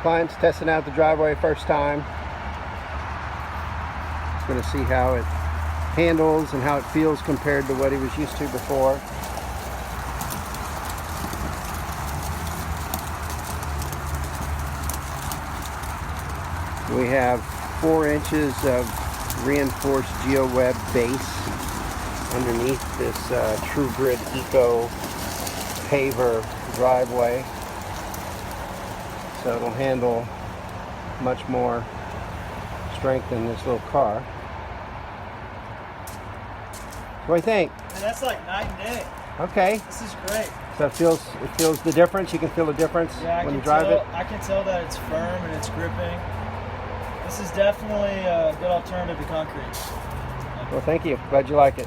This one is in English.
Client's testing out the driveway first time. He's going to see how it handles and how it feels compared to what he was used to before. We have 4 inches of reinforced GeoWeb base underneath this Truegrid Eco Paver driveway, so it'll handle much more strength than this little car. What do you think? Man, that's like night and day. Okay. This is great. So it feels the difference. You can feel the difference when you drive it. I can tell that it's firm and it's gripping. This is definitely a good alternative to concrete. Well, thank you. Glad you like it.